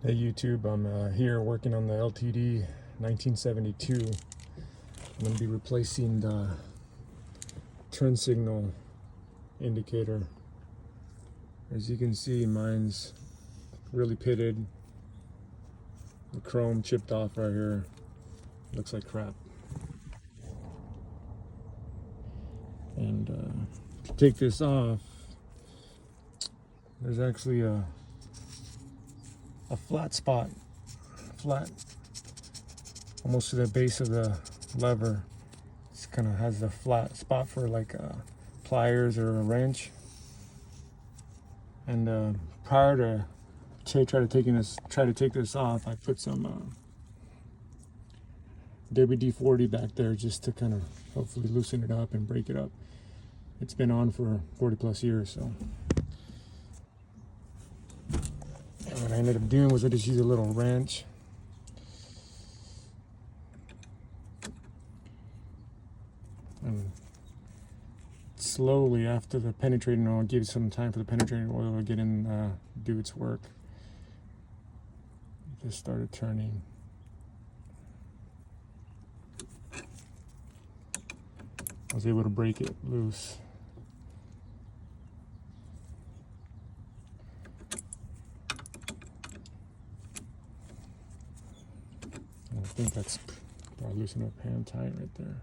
Hey YouTube, I'm here working on the LTD 1972. I'm going to be replacing the turn signal indicator. As you can see, mine's really pitted. The chrome chipped off right here. Looks like crap. And to take this off, there's actually a flat spot, almost to the base of the lever. It kind of has a flat spot for like pliers or a wrench. And prior to try to take this off, I put some WD-40 back there just to kind of hopefully loosen it up and break it up. It's been on for 40 plus years, so what I ended up doing was I just used a little wrench and slowly, after the penetrating oil, give some time for the penetrating oil to get in, do its work. It just started turning. I was able to break it loose. And I think that's probably loosened up hand tight right there.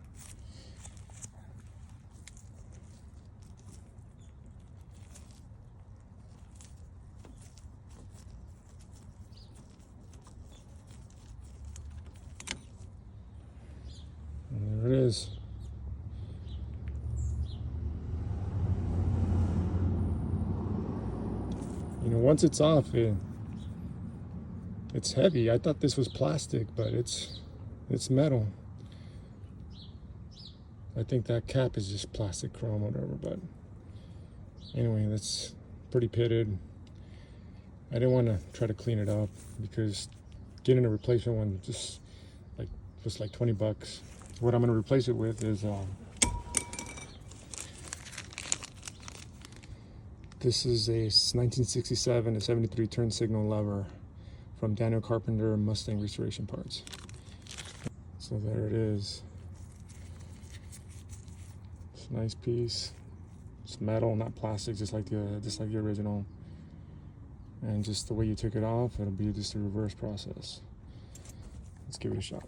And there it is. You know, once it's off, it's heavy. I thought this was plastic, but it's metal. I think that cap is just plastic, chrome, whatever. But anyway, that's pretty pitted. I didn't want to try to clean it up because getting a replacement one was like 20 bucks. What I'm going to replace it with is this is a 1967 to 73 turn signal lever from Daniel Carpenter Mustang Restoration Parts. So there it is. It's a nice piece. It's metal, not plastic, just like the original. And just the way you took it off, it'll be just a reverse process. Let's give it a shot.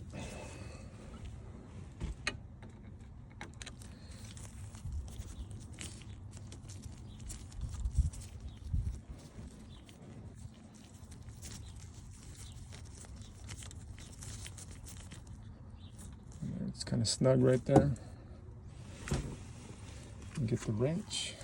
It's kind of snug right there. Get the wrench.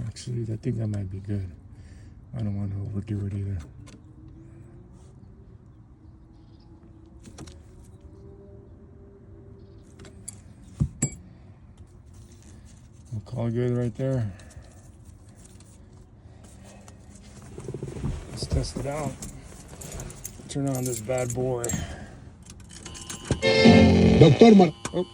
Actually, I think that might be good. I don't want to overdo it either. We'll call it good right there. Let's test it out. Turn on this bad boy. Doctor, oh.